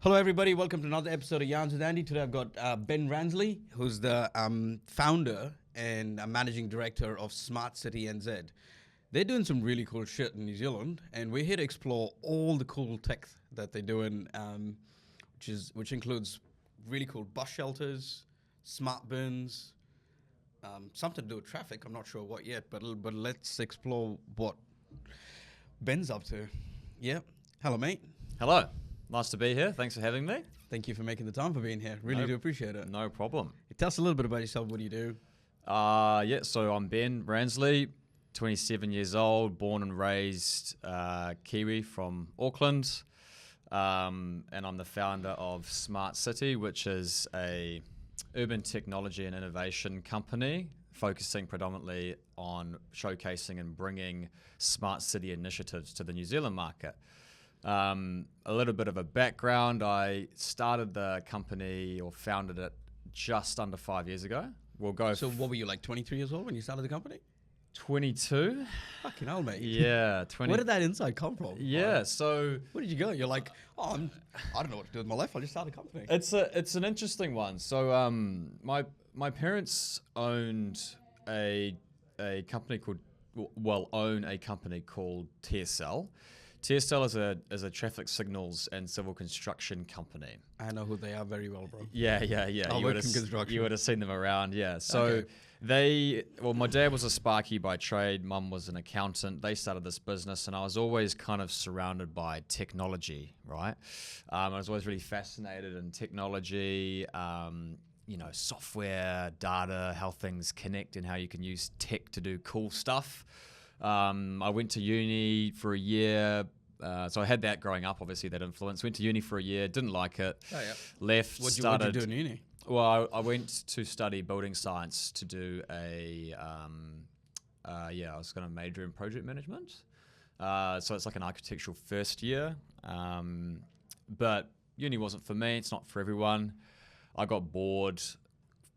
Hello, everybody. Welcome to another episode of Yarns with Andy. Today I've got Ben Ransley, who's the founder and managing director of Smart City NZ. They're doing some really cool shit in New Zealand, and we're here to explore all the cool tech that they're doing, which includes really cool bus shelters, smart bins, something to do with traffic. I'm not sure what yet, but let's explore what Ben's up to. Yeah. Hello, mate. Hello. Nice to be here. Thanks for having me. Thank you for making the time for being here. Really do appreciate it. No problem. Tell us a little bit about yourself. What do you do? So I'm Ben Ransley, 27 years old, born and raised Kiwi from Auckland. And I'm the founder of Smart City, which is a urban technology and innovation company focusing predominantly on showcasing and bringing smart city initiatives to the New Zealand market. A little bit of a background, I started the company or founded it just under 5 years ago. So what were you, like 23 years old when you started the company? 22. Fucking hell, mate. Yeah, 20. Where did that insight come from? Yeah, so... Where did you go? You're like, I don't know what to do with my life. I just started a company. It's an interesting one. So my parents owned a company called, own a company called TSL. TSL is a traffic signals and civil construction company. I know who they are very well, bro. Yeah. I work in construction. You would have seen them around, yeah. So my dad was a sparky by trade, mum was an accountant. They started this business and I was always kind of surrounded by technology, right? I was always really fascinated in technology, software, data, how things connect and how you can use tech to do cool stuff. I went to uni for a year. So I had that growing up, obviously, that influence. Went to uni for a year, didn't like it. Oh, yeah. Left, What'd started... you do in uni? Well, I went to study building science to do I was going to major in project management. So it's like an architectural first year. But uni wasn't for me. It's not for everyone. I got bored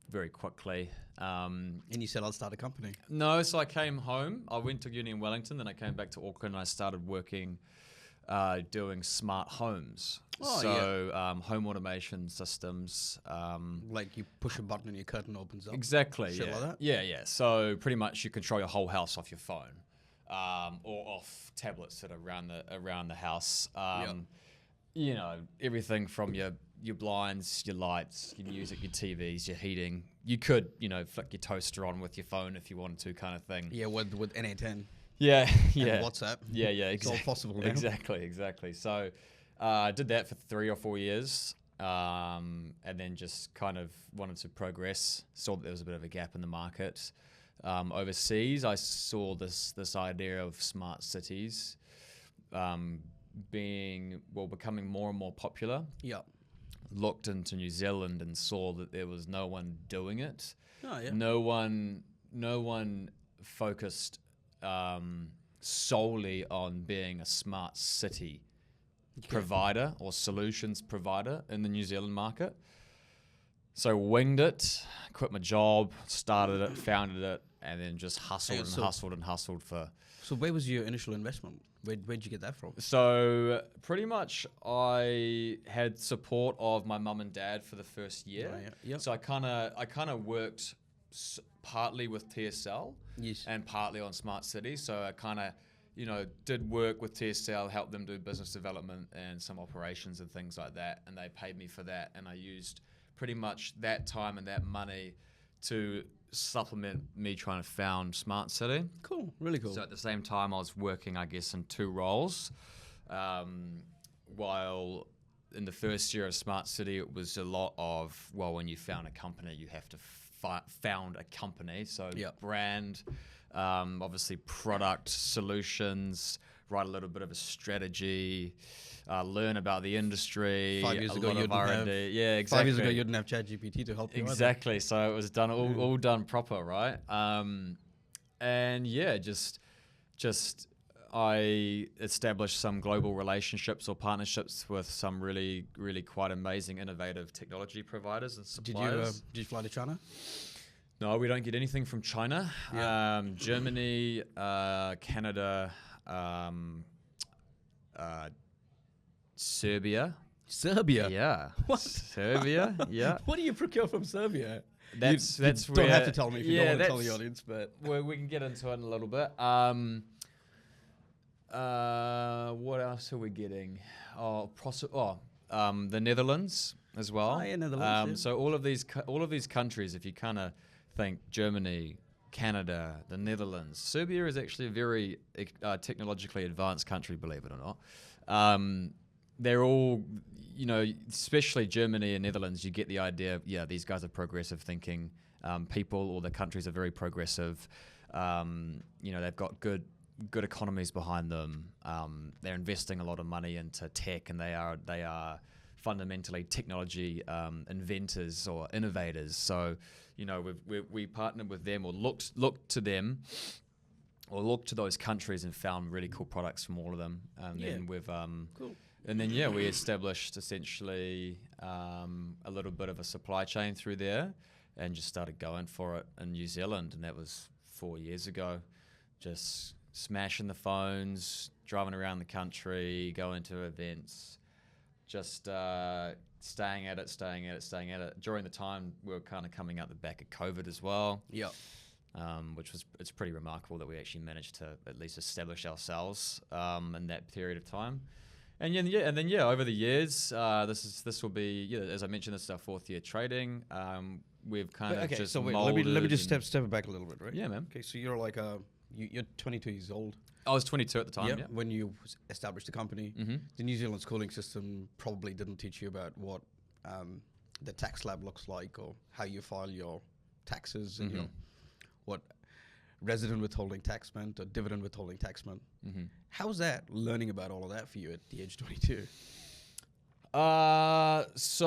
very quickly. And you said, I'll start a company. No, so I came home. I went to uni in Wellington, then I came back to Auckland and I started working doing smart homes. Home automation systems. Like you push a button and your curtain opens up. Exactly. Shit yeah. like that? Yeah. So pretty much you control your whole house off your phone or off tablets that are around the house. Everything from your blinds, your lights, your music, your TVs, your heating. You could, flick your toaster on with your phone if you wanted to, kind of thing. Yeah, with NA10. Yeah. And WhatsApp. Yeah. It's all possible now. Exactly. So I did that for 3 or 4 years and then just kind of wanted to progress. Saw that there was a bit of a gap in the market. Overseas, I saw this idea of smart cities becoming more and more popular. Yeah. Looked into New Zealand and saw that there was no one doing it. Oh, yeah. No one focused solely on being a smart city provider or solutions provider in the New Zealand market. So winged it, quit my job, started it, founded it, and then just hustled for... So where was your initial investment? Where'd you get that from? So pretty much I had support of my mum and dad for the first year. Oh, yeah. Yep. So I kind of worked partly with TSL and partly on Smart City. So I kind of, did work with TSL, helped them do business development and some operations and things like that. And they paid me for that. And I used pretty much that time and that money to supplement me trying to found Smart City. Cool, really cool. So at the same time, I was working, I guess, in 2 roles. While in the first year of Smart City, it was a lot of, when you found a company, you have to found a company. So brand, obviously product, solutions, write a little bit of a strategy, learn about the industry. 5 years ago, you didn't have. Yeah, exactly. 5 years ago, you didn't have ChatGPT to help you. Exactly. So it was done all done proper, right? I established some global relationships or partnerships with some really, really quite amazing, innovative technology providers and suppliers. Did you fly to China? No, we don't get anything from China. Yeah. Germany, Canada, Serbia. Serbia. Yeah. What? Serbia. Yeah. What do you procure from Serbia? That's you where. don't have to tell me if you don't want to tell the that's audience, but where we can get into it in a little bit. What else are we getting? The Netherlands as well. Oh, yeah, Netherlands, So all of these countries, if you kind of think Germany, Canada, the Netherlands, Serbia is actually a very technologically advanced country, believe it or not. They're all, especially Germany and Netherlands, you get the idea of, these guys are progressive thinking people, or the countries are very progressive. They've got good economies behind them. They're investing a lot of money into tech, and they are fundamentally technology inventors or innovators. So, we partnered with them, or looked to them, or looked to those countries and found really cool products from all of them. Then we've cool. And then we established essentially a little bit of a supply chain through there, and just started going for it in New Zealand, and that was 4 years ago. Just smashing the phones, driving around the country, going to events, just staying at it. During the time we were kind of coming out the back of COVID as well. Yeah. It's pretty remarkable that we actually managed to at least establish ourselves in that period of time. And then over the years, this will be, as I mentioned, this is our 4th year trading. We've kind of just so wait, molded. let me just step it back a little bit, right? Yeah, man. Okay, so you're like you're 22 years old. I was 22 at the time. Yeah. When you established the company, the New Zealand schooling system probably didn't teach you about what the tax lab looks like, or how you file your taxes, and what resident withholding tax meant or dividend withholding tax meant. How's that, learning about all of that for you at the age of 22? That's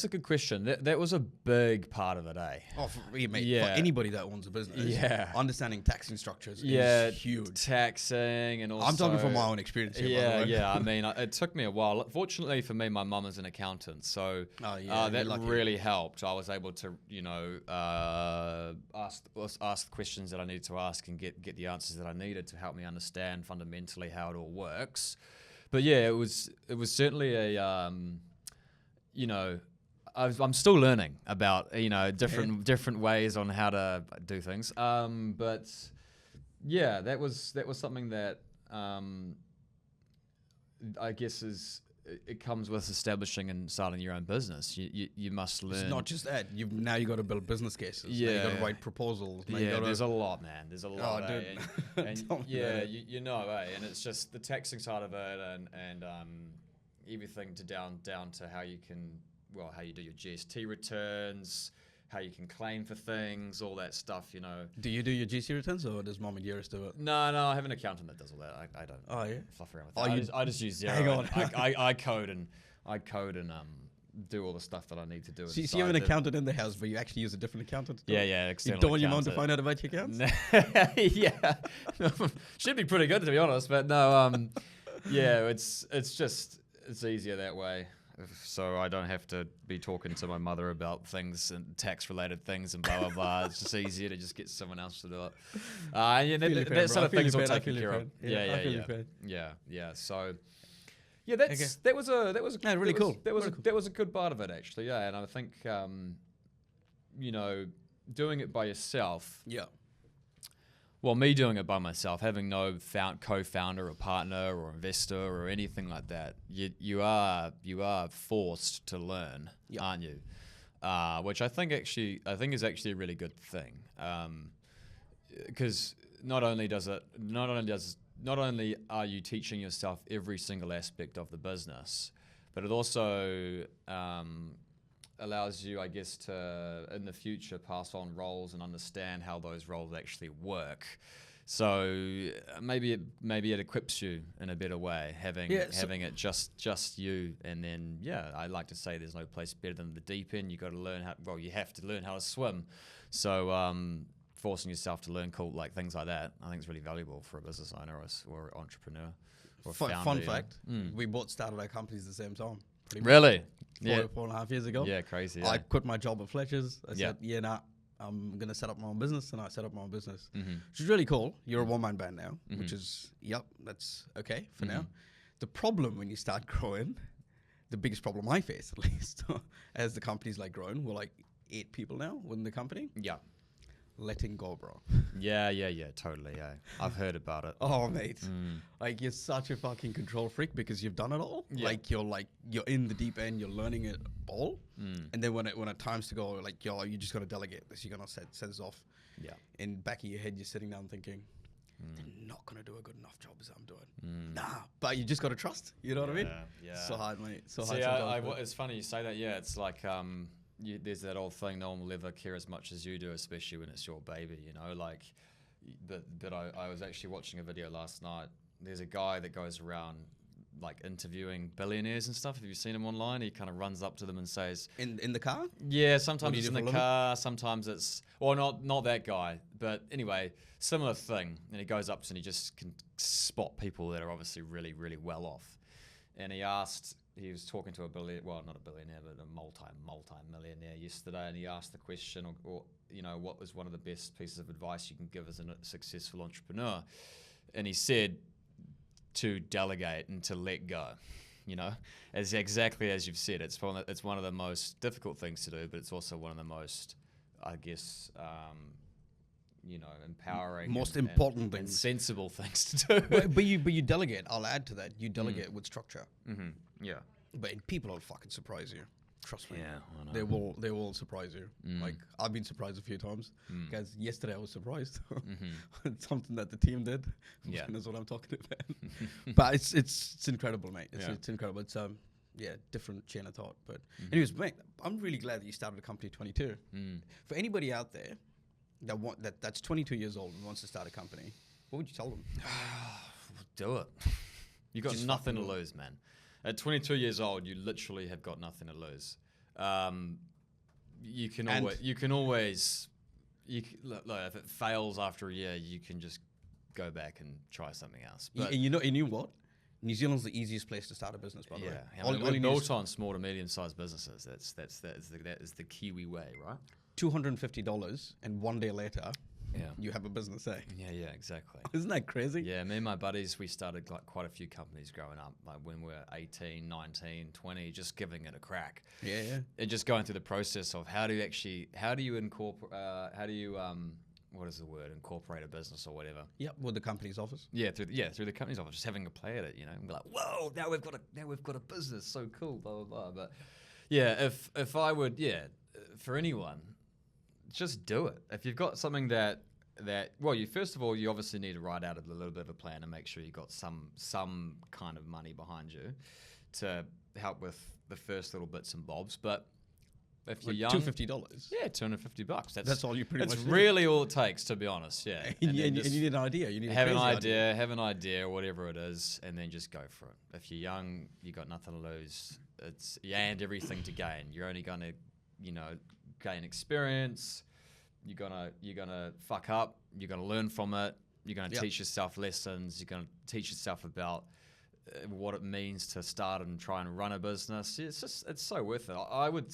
a good question. That was a big part of it, eh? Oh, for anybody that owns a business, understanding taxing structures is huge. Taxing and also... I'm talking from my own experience here, by the way. I mean, it took me a while. Fortunately for me, my mum is an accountant, so that really helped. I was able to, ask questions that I needed to ask and get the answers that I needed to help me understand fundamentally how it all works. But it was certainly a, I'm still learning about, different ways on how to do things. But that was something that I guess it comes with establishing and starting your own business. You must learn. It's not just that. You've got to build business cases. Now you got to write proposals. Now There's a lot, man. There's a lot. Dude. And and it's just the taxing side of it, and everything down to how you do your GST returns, how you can claim for things, all that stuff, Do you do your GC returns, or does Mom and Dearest do it? No, I have an accountant that does all that. I don't fluff around with that. I just use Xero. Hang on. I code and do all the stuff that I need to do. So you have an accountant in the house, but you actually use a different accountant? External. You don't want your mom to find out about your accounts? Should be pretty good, to be honest, but no, it's easier that way. So I don't have to be talking to my mother about things and tax-related things and blah, blah, blah. It's just easier to just get someone else to do it. That sort of things all taken care of. So, that was cool. That was a good part of it, actually. Yeah, and I think, doing it by yourself. Yeah. Well, me doing it by myself, having no co-founder or partner or investor or anything like that, you are forced to learn, aren't you? Which I think is actually a really good thing, because not only are you teaching yourself every single aspect of the business, but it also allows you, I guess, to in the future pass on roles and understand how those roles actually work. So maybe it equips you in a better way, having it just you. And then I like to say there's no place better than the deep end. You have to learn how to swim. So forcing yourself to learn cool things like that, I think is really valuable for a business owner or entrepreneur. Or fun fact: we both started our companies at the same time. Really? 4.5 years ago. Yeah, crazy. Yeah. I quit my job at Fletcher's. I said, I'm going to set up my own business, and I set up my own business, which is really cool. You're a one-man band now, which is, that's okay for now. The problem when you start growing the biggest problem I face, at least, as the company's like grown, we're like 8 people now within the company. Yeah. Letting go, bro. Yeah, totally. Yeah, I've heard about it. Oh, mate. Like, you're such a fucking control freak because you've done it all. Yeah. Like you're in the deep end, you're learning it all. And then when it time's to go, like, yo, you just got to delegate this. You're going to set this off. Yeah. In back of your head, you're sitting down thinking, they're not going to do a good enough job as I'm doing. Nah, but you just got to trust. You know what I mean? Yeah. So hard, mate. So See, hard. it's funny you say that. Yeah, it's like there's that old thing, no one will ever care as much as you do, especially when it's your baby, you know, like I was actually watching a video last night. There's a guy that goes around like interviewing billionaires and stuff. Have you seen him online? He kind of runs up to them and says, in the car? Yeah, sometimes it's in the car, sometimes it's, well, not that guy, but anyway, similar thing. And he goes up to and he just can spot people that are obviously really, really well off. And he was talking to a billionaire, well, not a billionaire, but a multi-millionaire yesterday, and he asked the question, or you know, what was one of the best pieces of advice you can give as a successful entrepreneur? And he said to delegate and to let go. You know, as exactly as you've said, it's one of the most difficult things to do, but it's also one of the most, I guess, you know, empowering, most important things, and sensible things to do. but you delegate. I'll add to that. You delegate with structure. Yeah. But people will fucking surprise you. Trust me. Yeah, I know. They will surprise you. Like, I've been surprised a few times. Guys, yesterday I was surprised. It's something that the team did. Yeah. That's what I'm talking about. But it's incredible, mate. It's incredible. It's different chain of thought. But anyways, mate, I'm really glad that you started a company at 22. For anybody out there that's 22 years old and wants to start a company, what would you tell them? Do it. You got Just nothing to fucking lose, man. At 22 years old, you literally have got nothing to lose. You can always, look, if it fails after a year, you can just go back and try something else. But you know what? New Zealand's the easiest place to start a business, by the way. I mean, we're built on small to medium-sized businesses. That is the Kiwi way, right? $250, and one day later, you have a business, eh? Yeah, exactly. Isn't that crazy? Yeah, me and my buddies, we started like quite a few companies growing up, like when we were 18, 19, 20, just giving it a crack. Yeah. And just going through the process of how do you incorporate, what is the word, incorporate a business or whatever. Yep, with the company's office. Yeah, through the company's office, just having a play at it, you know, and be like, whoa, now we've got a business, so cool, blah blah blah. But yeah, if I would, for anyone, just do it. If you've got something that well, you first of all, you obviously need to write out a little bit of a plan and make sure you got some kind of money behind you to help with the first little bits and bobs. But if you're young, $250. yeah, $250. That's all you pretty much. That's need. really all it takes, to be honest. Yeah, and you need an idea. You need have an idea, whatever it is, and then just go for it. If you're young, you got nothing to lose. And everything to gain. You're only gonna, gain experience. You're gonna fuck up. You're gonna learn from it. You're gonna teach yourself lessons. You're gonna teach yourself about what it means to start and try and run a business. It's so worth it. I would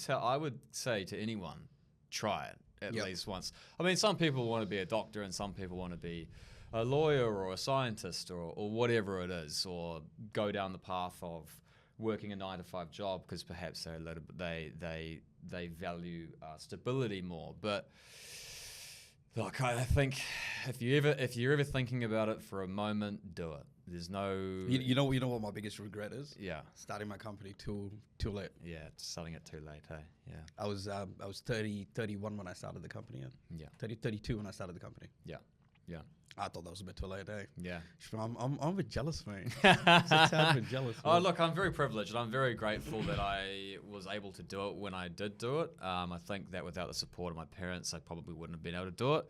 say to anyone, try it at least once. I mean, some people want to be a doctor and some people want to be a lawyer or a scientist or whatever it is, or go down the path of working a 9-to-5 job because perhaps they value stability more. But look, I think if you're ever thinking about it for a moment, do it. There's no... You know what my biggest regret is? Yeah. Starting my company too late. Yeah, selling it too late, hey? Yeah. I was 31 when I started the company. Yeah. 32 when I started the company. Yeah. I thought that was a bit too late, eh? Yeah. I'm a bit jealous, mate. I'm a bit jealous. Oh, look, I'm very privileged and I'm very grateful that I was able to do it when I did do it. I think that without the support of my parents, I probably wouldn't have been able to do it.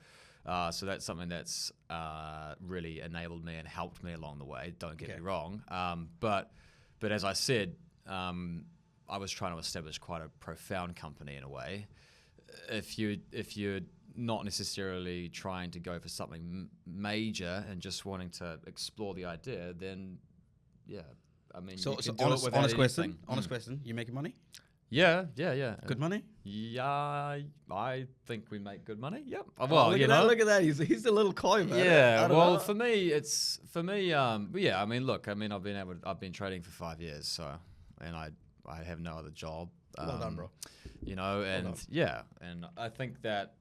So that's something that's really enabled me and helped me along the way. Don't get me wrong. But as I said, I was trying to establish quite a profound company in a way. If you're not necessarily trying to go for something major and just wanting to explore the idea, then I mean, so you can do honest, it without honest question. You making money? Yeah. Good money? Yeah, I think we make good money. Yep. Well, look at that. He's a little coy, man. Yeah. Well, for me, yeah. I mean, look. I mean, I've been trading for 5 years, so, and I I have no other job. Well done, bro. You know, and done. yeah, and I think that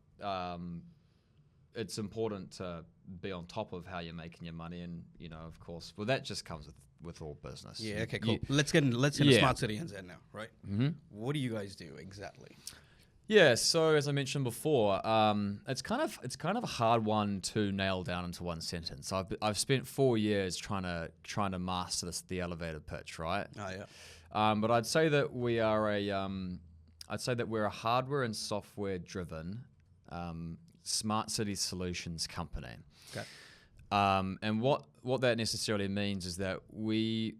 it's important to be on top of how you're making your money, and you know, of course, well, that just comes with all business. Yeah. Okay. Cool. Let's get into Yeah. Smart City NZ now, right? Mm-hmm. What do you guys do exactly? Yeah, so as I mentioned before, it's kind of a hard one to nail down into one sentence. I've spent 4 years trying to master the elevator pitch, right? Oh yeah. But I'd say that we're a hardware and software driven smart city solutions company. Okay. And what that necessarily means is that we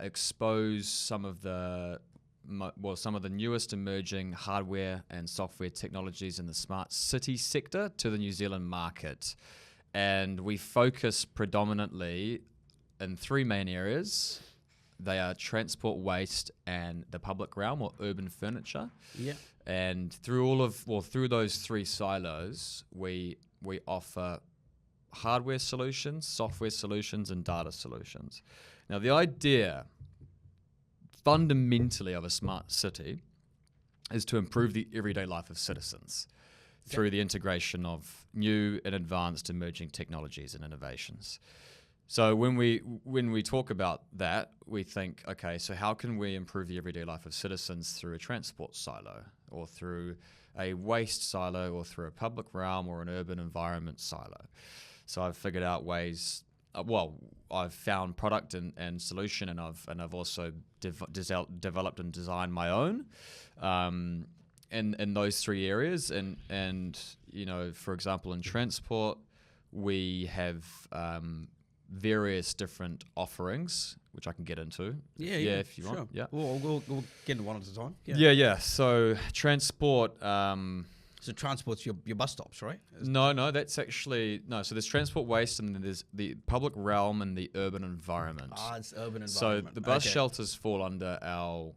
expose some of the newest emerging hardware and software technologies in the smart city sector to the New Zealand market. And we focus predominantly in 3 main areas. They are transport waste and the public realm, or urban furniture. Yeah. And through those 3 silos, we offer hardware solutions, software solutions, and data solutions. Now, the idea fundamentally of a smart city is to improve the everyday life of citizens through the integration of new and advanced emerging technologies and innovations. So when we talk about that, we think, okay, so how can we improve the everyday life of citizens through a transport silo, or through a waste silo, or through a public realm, or an urban environment silo? So I've figured out ways. I've found product and solution, and I've also developed and designed my own in those 3 areas. And you know, for example, in transport, we have various different offerings, which I can get into. Yeah, if you sure. want. Yeah, We'll get into one at a time. yeah. So transport. So transport's your bus stops, right? No, that's actually no. So there's transport waste, and then there's the public realm and the urban environment. It's urban environment. So the bus shelters fall under our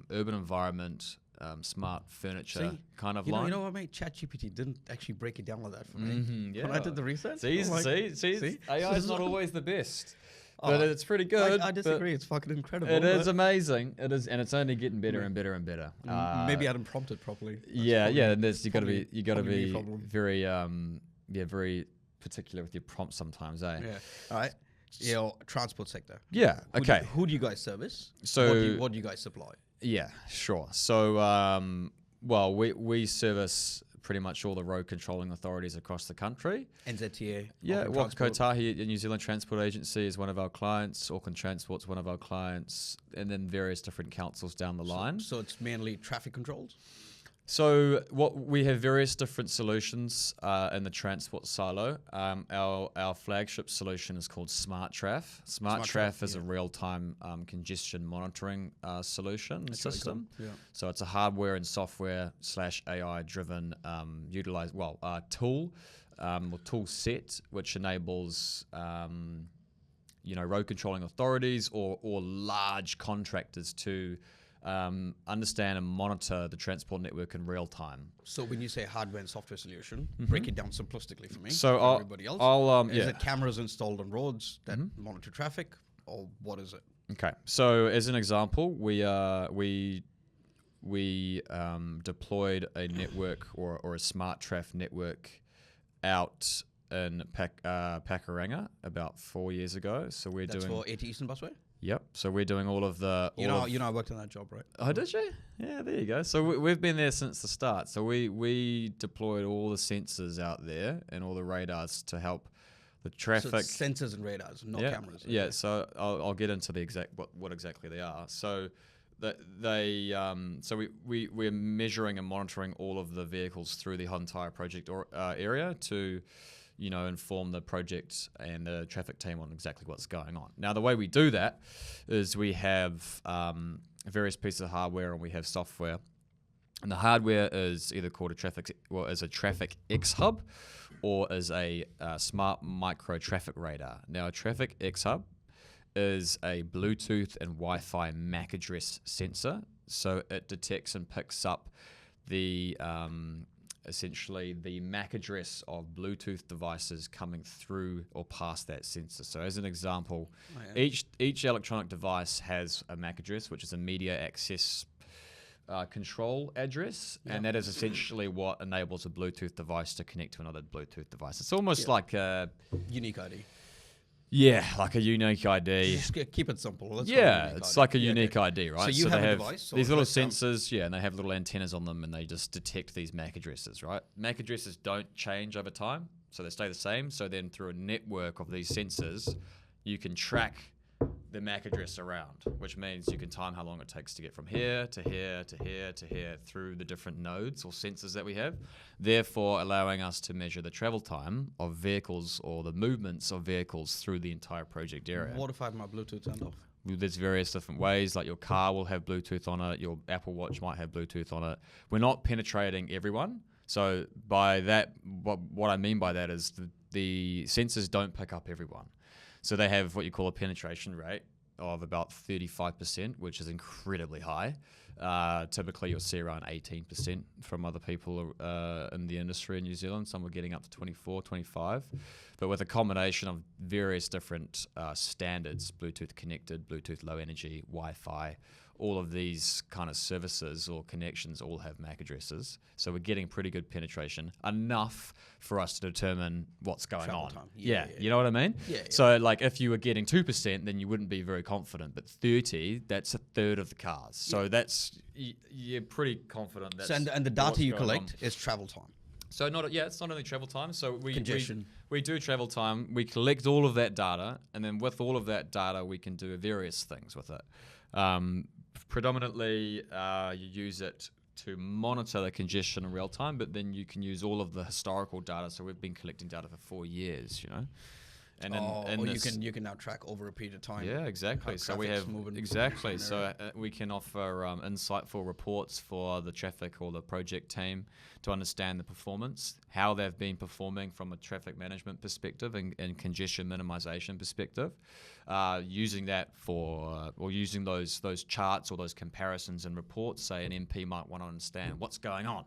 urban environment, smart furniture kind of line. You know what, mate? ChatGPT didn't actually break it down like that for me. Yeah. When I did the research. See, AI is not always the best, but it's pretty good. I disagree. It's fucking incredible. It is amazing. It is, and it's only getting better and better and better. Maybe I didn't prompt it properly. And you got to be problem. very very particular with your prompts sometimes, eh? Yeah. All right. Your transport sector. Yeah. Okay. Who do you guys service? So what do you guys supply? Yeah, sure. So we service pretty much all the road controlling authorities across the country. NZTA. Yeah, Kotahi, New Zealand Transport Agency, is one of our clients. Auckland Transport's one of our clients, and then various different councils down the line. So it's mainly traffic controls? So we have various different solutions in the transport silo. Our flagship solution is called Smart Traf. Smart Traf is a real-time congestion monitoring solution system. Really cool. Yeah. So it's a hardware and software / AI driven tool set, which enables road controlling authorities or large contractors to understand and monitor the transport network in real time. So when you say hardware and software solution, break it down simplistically for me. So for everybody else. Is it cameras installed on roads that monitor traffic, or what is it? Okay. So as an example, we deployed a network or a smart traf network out in Pakuranga about 4 years ago. So That's for 80 Eastern Busway? Yep. So we're doing all of the. I worked on that job, right? Oh, did you? Yeah, there you go. So we've been there since the start. So we deployed all the sensors out there and all the radars to help the traffic. So it's sensors and radars, not cameras. Okay. Yeah. So I'll get into the exact what exactly they are. So we're measuring and monitoring all of the vehicles through the entire project area to inform the project and the traffic team on exactly what's going on. Now, the way we do that is we have various pieces of hardware and we have software. And the hardware is either called as a traffic X hub or as a smart micro traffic radar. Now, a traffic X hub is a Bluetooth and Wi-Fi MAC address sensor. So it detects and picks up the essentially the MAC address of Bluetooth devices coming through or past that sensor. So as an example, each electronic device has a MAC address, which is a media access control address, and that is essentially what enables a Bluetooth device to connect to another Bluetooth device. It's almost like a unique ID. Yeah, like a unique ID. Just keep it simple. It's like a unique ID, right? So you have a device, these little sensors, and they have little antennas on them, and they just detect these MAC addresses, right? MAC addresses don't change over time, so they stay the same. So then through a network of these sensors, you can track the MAC address around, which means you can time how long it takes to get from here to here to here to here through the different nodes or sensors that we have, therefore allowing us to measure the travel time of vehicles or the movements of vehicles through the entire project area. What if I have my Bluetooth turned off? There's various different ways, like your car will have Bluetooth on it, your Apple Watch might have Bluetooth on it. We're not penetrating everyone. So by that, what I mean by that is the sensors don't pick up everyone. So they have what you call a penetration rate of about 35%, which is incredibly high. Typically, you'll see around 18% from other people in the industry in New Zealand. Some are getting up to 24, 25. But with a combination of various different standards, Bluetooth connected, Bluetooth low energy, Wi-Fi, all of these kind of services or connections all have MAC addresses. So we're getting pretty good penetration, enough for us to determine what's going Travel on. time. Yeah, you know what I mean? Yeah. So like if you were getting 2%, then you wouldn't be very confident. But 30, that's a third of the cars. So that's, you're pretty confident. That's and the data you collect is travel time. So it's not only travel time. So Congestion. we do travel time. We collect all of that data, and then with all of that data, we can do various things with it. Predominantly, you use it to monitor the congestion in real time, but then you can use all of the historical data. So we've been collecting data for 4 years, you know. And you can now track over a period of time. Yeah, exactly. So we have exactly. So we can offer insightful reports for the traffic or the project team to understand the performance, how they've been performing from a traffic management perspective and congestion minimization perspective. Using that or using those charts or those comparisons and reports, say an MP might want to understand what's going on.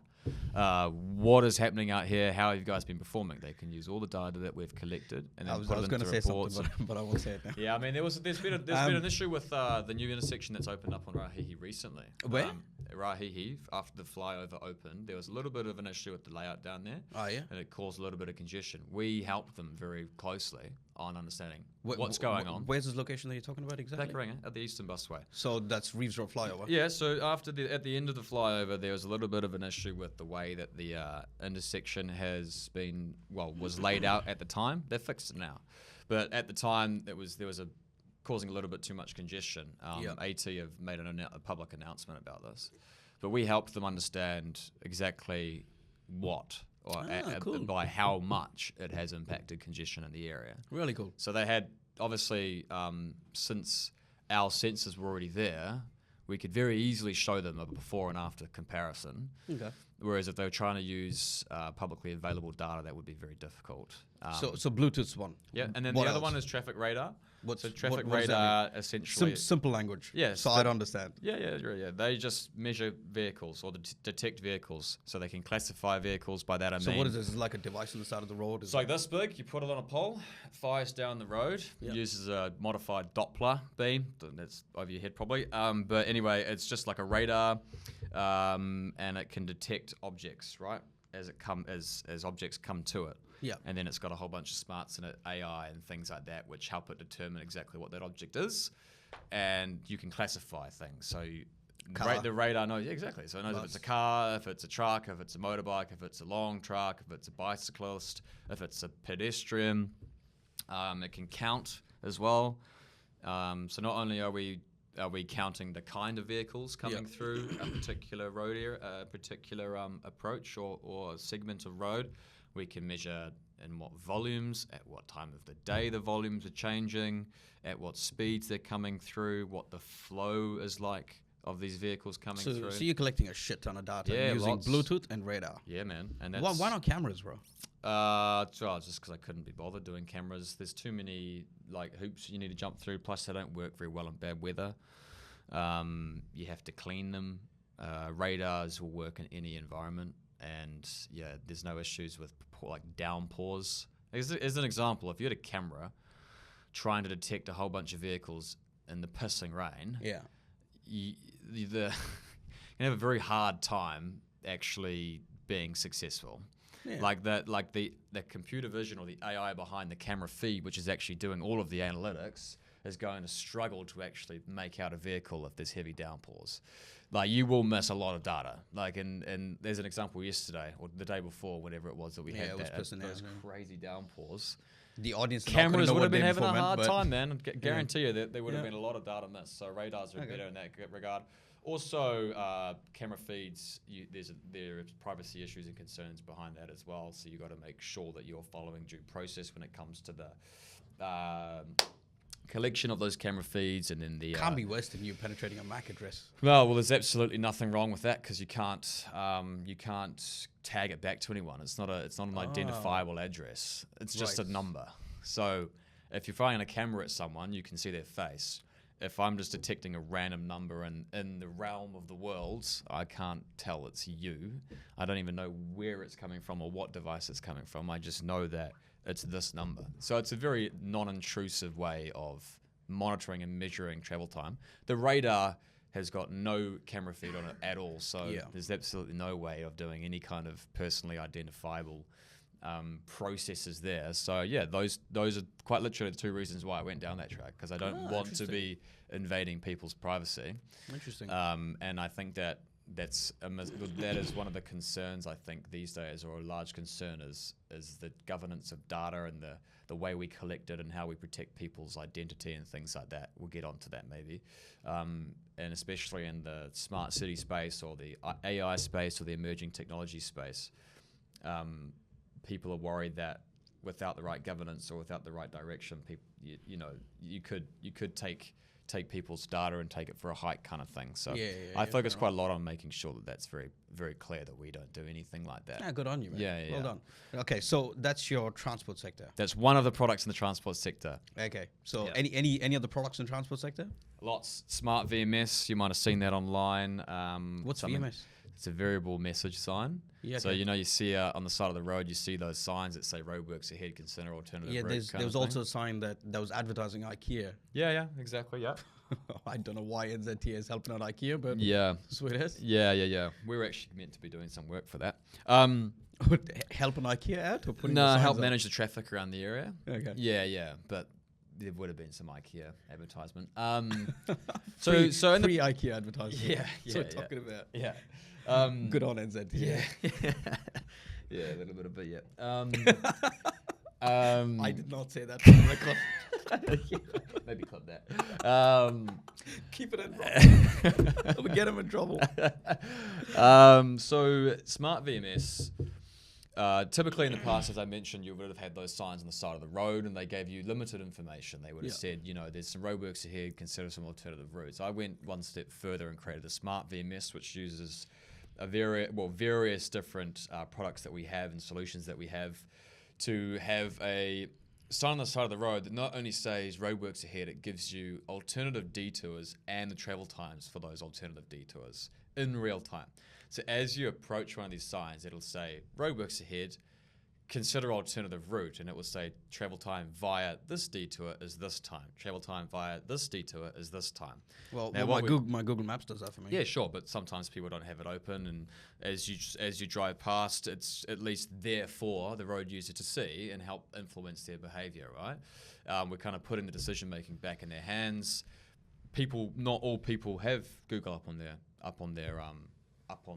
What is happening out here? How have you guys been performing? They can use all the data that we've collected and then put it into reports. But I won't say it now. Yeah, I mean, there's been an issue with the new intersection that's opened up on Rahihi recently. Where? Rahihi, after the flyover opened, there was a little bit of an issue with the layout down there. Oh, yeah? And it caused a little bit of congestion. We helped them very closely on understanding what's going on. Where's this location that you're talking about exactly? Takaranga, at the Eastern Busway. So that's Reeves Road flyover? Yeah, so at the end of the flyover, there was a little bit of an issue with the way that the intersection was laid out at the time. They've fixed it now. But at the time, there was causing a little bit too much congestion. AT have made a public announcement about this. But we helped them understand exactly what cool. By how much it has impacted congestion in the area. Really cool. So they had, obviously, since our sensors were already there, we could very easily show them a before and after comparison. Okay. Whereas if they were trying to use publicly available data, that would be very difficult. So Bluetooth's one. Yeah, and then the other one is traffic radar. What radar essentially... Simple language. Yes. So I'd understand. Yeah. They just measure vehicles or detect vehicles. So they can classify vehicles. By that I mean... So what is this? Is it like a device on the side of the road? It's like this big. You put it on a pole, fires down the road, uses a modified Doppler beam. That's over your head probably. But anyway, it's just like a radar and it can detect objects, right? As objects come to it. Yeah. And then it's got a whole bunch of smarts in it, AI and things like that, which help it determine exactly what that object is. And you can classify things. So the radar knows, exactly. So it knows if it's a car, if it's a truck, if it's a motorbike, if it's a long truck, if it's a bicyclist, if it's a pedestrian. It can count as well. So not only are we counting the kind of vehicles coming through a particular road area, a particular approach or segment of road, we can measure in what volumes, at what time of the day the volumes are changing, at what speeds they're coming through, what the flow is like of these vehicles coming through. So you're collecting a shit ton of data using Bluetooth and radar. Yeah, man. And why not cameras, bro? Just because I couldn't be bothered doing cameras. There's too many hoops you need to jump through. Plus, they don't work very well in bad weather. You have to clean them. Radars will work in any environment. and yeah, there's no issues with like downpours. As an example, if you had a camera trying to detect a whole bunch of vehicles in the pissing rain, you have a very hard time actually being successful. Yeah. Like the computer vision or the AI behind the camera feed, which is actually doing all of the analytics, is going to struggle to actually make out a vehicle if there's heavy downpours. Like, you will miss a lot of data. Like, and there's an example yesterday or the day before, whatever it was that we had those crazy downpours. The audience cameras would have been having a hard time, man. Guarantee you that there would have been a lot of data missed. So radars are better in that regard. Also, camera feeds, there are privacy issues and concerns behind that as well. So you got to make sure that you're following due process when it comes to the collection of those camera feeds, and then the can't be worse than you penetrating a MAC address. Well, there's absolutely nothing wrong with that, because you can't tag it back to anyone. It's not an identifiable address. It's just a number. So if you're firing a camera at someone, you can see their face. If I'm just detecting a random number in the realm of the worlds, I can't tell it's you. I don't even know where it's coming from or what device it's coming from. I just know that it's this number. So it's a very non-intrusive way of monitoring and measuring travel time. The radar has got no camera feed on it at all, so there's absolutely no way of doing any kind of personally identifiable processes there. So yeah, those are quite literally the two reasons why I went down that track, because I don't want to be invading people's privacy. Interesting. And I think that that is one of the concerns, I think, these days, or a large concern is the governance of data and the way we collect it and how we protect people's identity and things like that. We'll get onto that maybe. And especially in the smart city space or the AI space or the emerging technology space, people are worried that without the right governance or without the right direction, you could take people's data and take it for a hike kind of thing. So I focus quite a lot on making sure that that's very, very clear that we don't do anything like that. Yeah, good on you, man. Yeah. Well done. Okay, so that's your transport sector. That's one of the products in the transport sector. Okay, so any other products in transport sector? Lots. Smart VMS, you might have seen that online. What's VMS? It's a variable message sign. Yeah, so you see on the side of the road, you see those signs that say roadworks ahead, consider alternative route. There was also a sign that was advertising IKEA. Yeah, exactly, yeah. I don't know why NZTA is helping out IKEA, but sweet as. Yeah. We were actually meant to be doing some work for that. Helping IKEA out or putting help manage the traffic around the area. Okay. Yeah, but there would have been some IKEA advertisement. Free IKEA advertisement. Yeah. That's what we're talking about. Yeah. Good on NZTA. Yeah, a little bit of it, yeah. I did not say that on record. Maybe clip that. Keep it in. We'll get him in trouble. So smart VMS. Typically in the past, as I mentioned, you would have had those signs on the side of the road and they gave you limited information. They would have said, there's some roadworks ahead, consider some alternative routes. I went one step further and created a smart VMS, which uses various different products that we have and solutions that we have to have a sign on the side of the road that not only says roadworks ahead, it gives you alternative detours and the travel times for those alternative detours in real time. So as you approach one of these signs, it'll say roadworks ahead, consider alternative route, and it will say travel time via this detour is this time. Travel time via this detour is this time. Well, my Google Maps does that for me. Yeah, sure, but sometimes people don't have it open, and as you drive past, it's at least there for the road user to see and help influence their behaviour, right? We're kind of putting the decision making back in their hands. Not all people have Google up on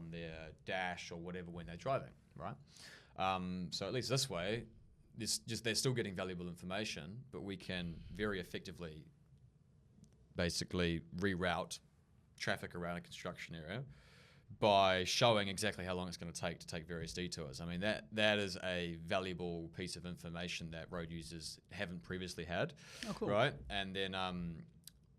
their dash or whatever when they're driving, right? So at least this way, they're still getting valuable information, but we can very effectively basically reroute traffic around a construction area by showing exactly how long it's going to take various detours. I mean, that is a valuable piece of information that road users haven't previously had, right? And then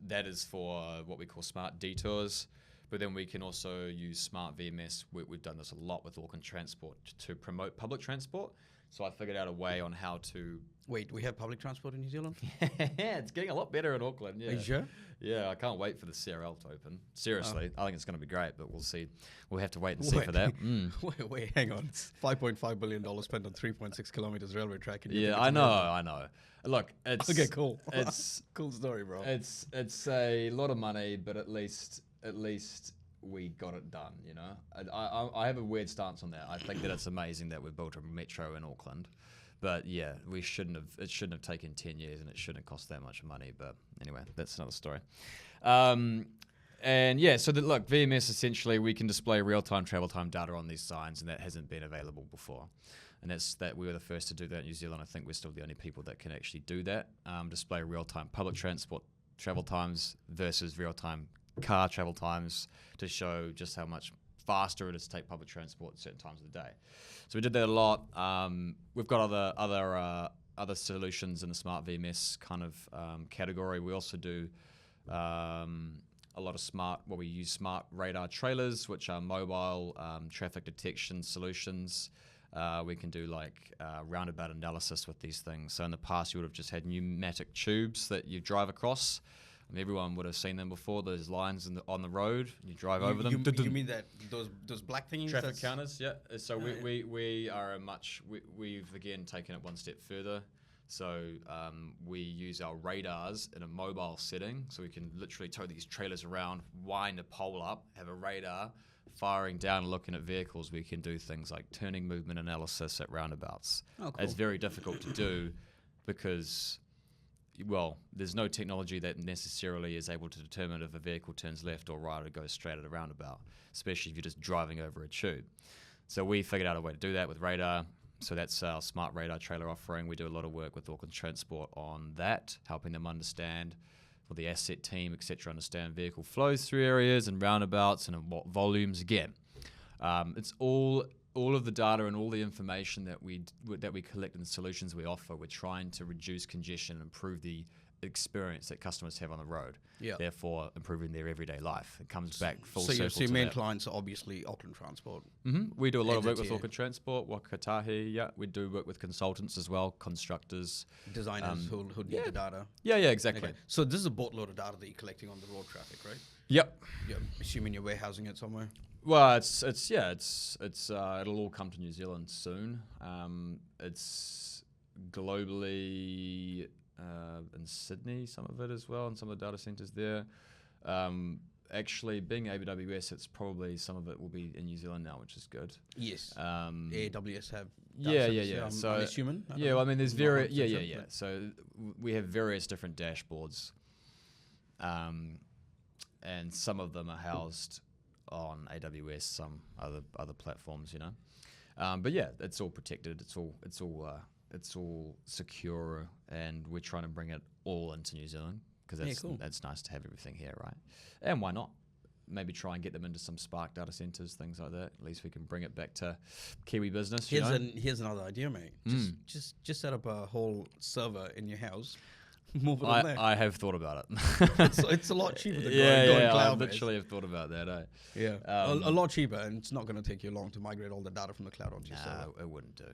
that is for what we call smart detours. But then we can also use smart VMS. We've done this a lot with Auckland Transport to promote public transport. So I figured out a way on how to. Wait, we have public transport in New Zealand? Yeah, it's getting a lot better in Auckland. Yeah. Are you sure? Yeah, I can't wait for the CRL to open. Seriously, I think it's going to be great, but we'll see. We'll have to wait and see for that. Wait, hang on. $5.5 billion spent on 3.6 kilometers railway track. Yeah, I know. Look, it's okay, cool. It's cool story, bro. It's a lot of money, but at least we got it done. You know, I have a weird stance on that. I think that it's amazing that we built a metro in Auckland. But yeah, it shouldn't have taken 10 years, and it shouldn't have cost that much money. But anyway, that's another story. And yeah, so look, VMS, essentially we can display real-time travel time data on these signs, and that hasn't been available before. And that we were the first to do that in New Zealand. I think we're still the only people that can actually do that. Display real-time public transport travel times versus real-time car travel times to show just how much faster it is to take public transport at certain times of the day. So we did that a lot. We've got other solutions in the smart VMS kind of category. We also do a lot of we use smart radar trailers, which are mobile traffic detection solutions. We can do like roundabout analysis with these things. So in the past, you would have just had pneumatic tubes that you drive across. Everyone would have seen them before. Those lines on the road, you drive over them. You mean that those black thingies? Traffic counters, yeah. So we are we've again taken it one step further. So we use our radars in a mobile setting, so we can literally tow these trailers around, wind a pole up, have a radar firing down and looking at vehicles. We can do things like turning movement analysis at roundabouts. Oh, cool. It's very difficult to do because, well, there's no technology that necessarily is able to determine if a vehicle turns left or right or goes straight at a roundabout, especially if you're just driving over a tube. So we figured out a way to do that with radar. So that's our smart radar trailer offering. We do a lot of work with Auckland Transport on that, helping them understand, or the asset team, etc., understand vehicle flows through areas and roundabouts and in what volumes. Again, it's all of the data and all the information that we collect and the solutions we offer. We're trying to reduce congestion and improve the experience that customers have on the road. Yeah. Therefore, improving their everyday life. It comes back full circle. So your main clients are obviously Auckland Transport. Mm-hmm. We do a lot of work with Auckland Transport, Wakatahi. Yeah, we do work with consultants as well, constructors, designers who need the data. Yeah, exactly. Okay. So this is a boatload of data that you're collecting on the road traffic, right? Yep. Yeah, assuming you're warehousing it somewhere. Well, it's it'll all come to New Zealand soon. It's globally in Sydney, some of it as well, and some of the data centers there. Actually, being AWS, it's probably some of it will be in New Zealand now, which is good. Yes. AWS have. Yeah. So I'm assuming. There's So we have various different dashboards, and some of them are housed on AWS, some other platforms, you know. But yeah, it's all protected. It's all secure, and we're trying to bring it all into New Zealand because that's nice to have everything here, right? And why not? Maybe try and get them into some Spark data centers, things like that. At least we can bring it back to Kiwi business. Here's another idea, mate. Just set up a whole server in your house. Move it on there. I have thought about it. It's a lot cheaper than going cloud. I literally have thought about that. Yeah, a lot cheaper, and it's not going to take you long to migrate all the data from the cloud onto your server. It wouldn't do.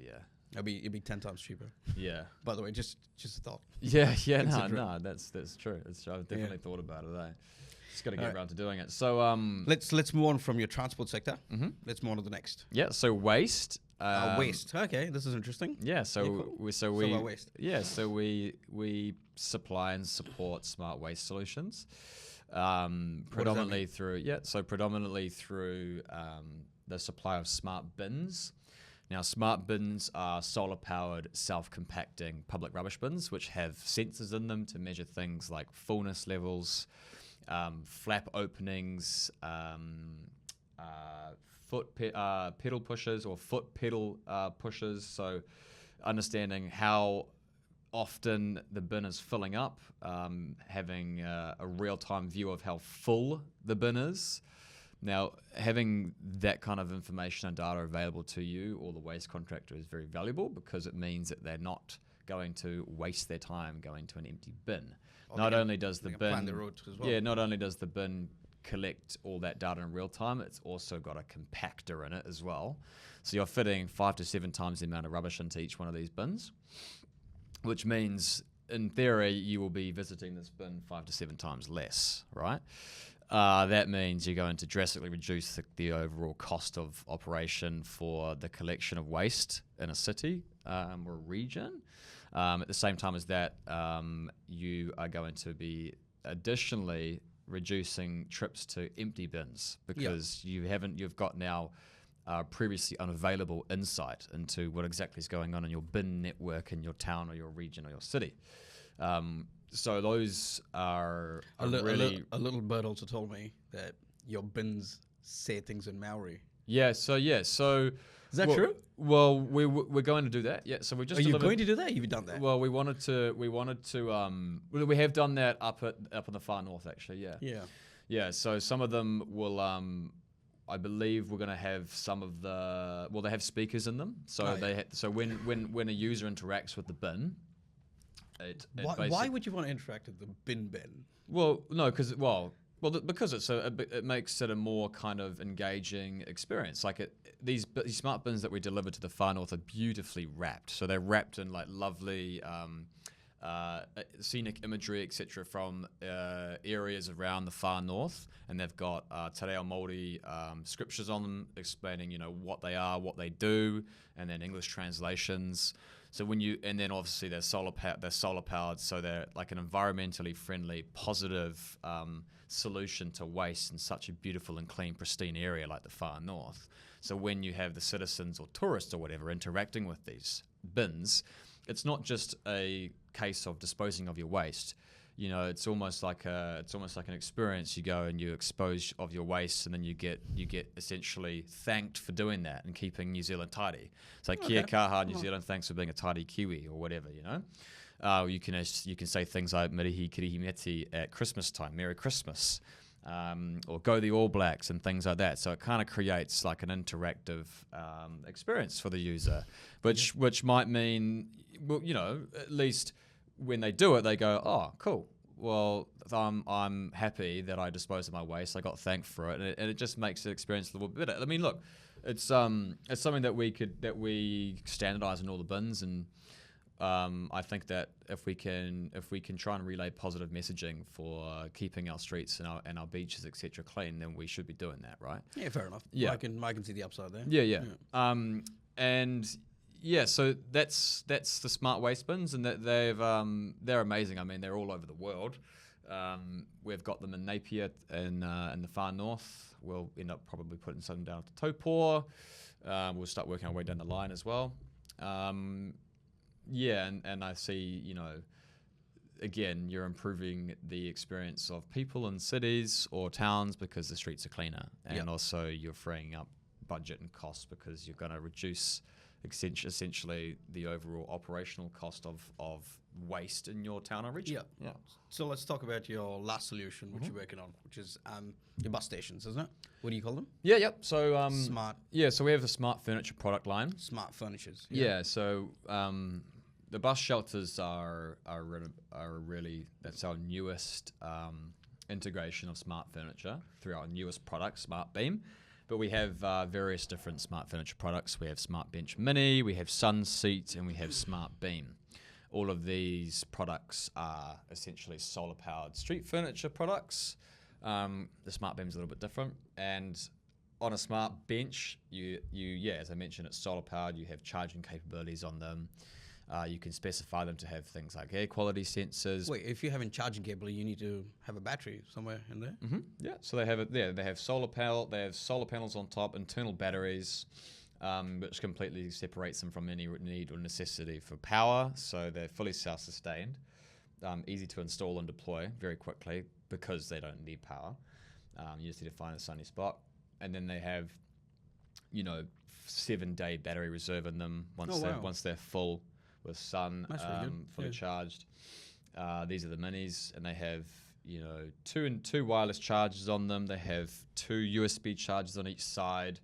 Yeah. It'd be 10 times cheaper. Yeah. By the way, just a thought. Yeah. No, that's true. I've definitely thought about it. Just got to get around to doing it. So let's move on from your transport sector. Mm-hmm. Let's move on to the next. Yeah. So waste. Waste. Okay, this is interesting. Yeah. So waste. Yeah. So we supply and support smart waste solutions. Predominantly through the supply of smart bins. Now, smart bins are solar-powered, self-compacting public rubbish bins, which have sensors in them to measure things like fullness levels, flap openings, pedal pushers or foot pedal pushers. So understanding how often the bin is filling up, having a real-time view of how full the bin is. Now, having that kind of information and data available to you or the waste contractor is very valuable because it means that they're not going to waste their time going to an empty bin. Not only does the bin plan the route as well. Yeah, not only does the bin collect all that data in real time, it's also got a compactor in it as well. So you're fitting 5 to 7 times the amount of rubbish into each one of these bins, which means in theory you will be visiting this bin 5 to 7 times less, right? That means you're going to drastically reduce the overall cost of operation for the collection of waste in a city or region. At the same time as that, you are going to be additionally reducing trips to empty bins because you've got now previously unavailable insight into what exactly is going on in your bin network in your town or your region or your city. So those are a little bird also told me that your bins say things in Maori. So is that true? Well, we're going to do that. Yeah, so we just. Are you going to do that? You've done that. Well, we wanted to. We have done that up in the far north, actually. Yeah. Yeah. Yeah. So some of them will. I believe we're going to have some of the. Well, they have speakers in them, so so when a user interacts with the bin. Why would you want to interact with the bin? Well, no, because because it makes it a more kind of engaging experience. Like these smart bins that we deliver to the far north are beautifully wrapped. So they're wrapped in like lovely scenic imagery, etc., from areas around the far north, and they've got te reo Māori scriptures on them explaining, what they are, what they do, and then English translations. So and then obviously they're solar powered, so they're like an environmentally friendly, positive solution to waste in such a beautiful and clean, pristine area like the far north. So when you have the citizens or tourists or whatever interacting with these bins, it's not just a case of disposing of your waste. It's almost like an experience. You go and you expose of your waste, and then you get essentially thanked for doing that and keeping New Zealand tidy. It's like kia kaha New Zealand, thanks for being a tidy Kiwi or whatever. You can say things like Mirihi Kirihi Meti at Christmas time, Merry Christmas, or Go the All Blacks and things like that. So it kind of creates like an interactive experience for the user, which might mean, at least when they do it, they go, oh, cool. Well, I'm happy that I disposed of my waste. I got thanked for it, and it just makes the experience a little bit better. I mean, look, it's something that we standardize in all the bins, and I think that if we can try and relay positive messaging for keeping our streets and our beaches, etc., clean, then we should be doing that, right? Yeah, fair enough. Yeah, I can see the upside there. Yeah. So that's the smart waste bins, and they're amazing. I mean, they're all over the world. We've got them in Napier in the far north. We'll end up probably putting some down to Taupō. We'll start working our way down the line as well. And I see, again, you're improving the experience of people in cities or towns because the streets are cleaner, and also you're freeing up budget and cost because you're going to reduce essentially the overall operational cost of waste in your town or region. Yeah. So let's talk about your last solution, which you're working on, which is your bus stations, isn't it? What do you call them? So smart. Yeah, so we have the smart furniture product line. Smart furnitures. Yeah. So the bus shelters are really, that's our newest integration of smart furniture through our newest product, Smart Beam. But we have various different smart furniture products. We have Smart Bench Mini, we have Sun Seat, and we have Smart Beam. All of these products are essentially solar-powered street furniture products. The Smart Beam is a little bit different. And on a Smart Bench, as I mentioned, it's solar-powered. You have charging capabilities on them. You can specify them to have things like air quality sensors. Wait, if you're having charging cable, you need to have a battery somewhere in there? Mm-hmm. Yeah, so they have it there. They have solar panels on top, internal batteries, which completely separates them from any need or necessity for power. So they're fully self-sustained, easy to install and deploy very quickly because they don't need power. You just need to find a sunny spot. And then they have, 7-day battery reserve in them once they're full with sun, fully charged. These are the minis, and they have two wireless chargers on them. They have 2 USB chargers on each side.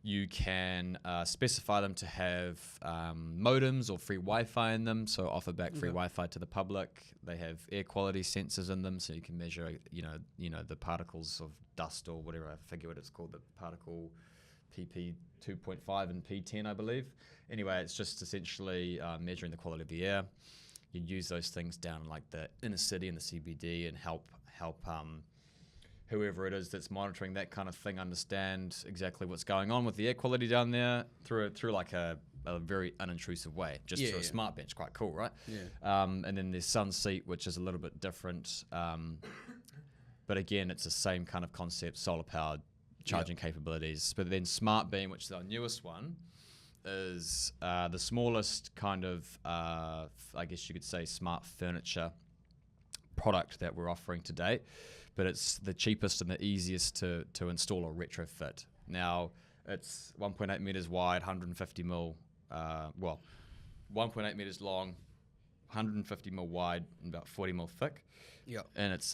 You can specify them to have modems or free Wi-Fi in them, so offer back free Wi-Fi to the public. They have air quality sensors in them, so you can measure, the particles of dust or whatever. I forget what it's called, the particle PP 2.5 and P10, I believe. Anyway, it's just essentially measuring the quality of the air. You'd use those things down in like the inner city and the CBD and help whoever it is that's monitoring that kind of thing understand exactly what's going on with the air quality down there through like a very unintrusive way, just through a smart bench. Quite cool, right? Yeah. And then there's Sunseat, which is a little bit different, but again, it's the same kind of concept, solar powered charging capabilities. But then Smart Beam, which is our newest one, is the smallest kind of, I guess you could say, smart furniture product that we're offering to date. But it's the cheapest and the easiest to install or retrofit. Now, it's 1.8 meters wide, 150 mil, 1.8 meters long, 150 mil wide, and about 40 mil thick. Yeah. And it's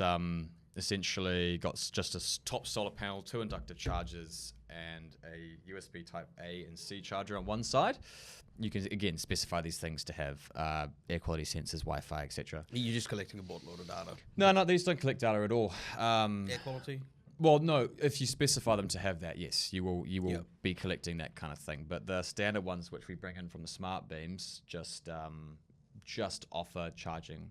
essentially got just a top solar panel, 2 inductive chargers, and a USB Type A and C charger on one side. You can, again, specify these things to have air quality sensors, Wi-Fi, etc. You're just collecting a boatload of data. No, these don't collect data at all. Air quality? Well, no. If you specify them to have that, yes, you will be collecting that kind of thing. But the standard ones, which we bring in from the smart beams, just offer charging,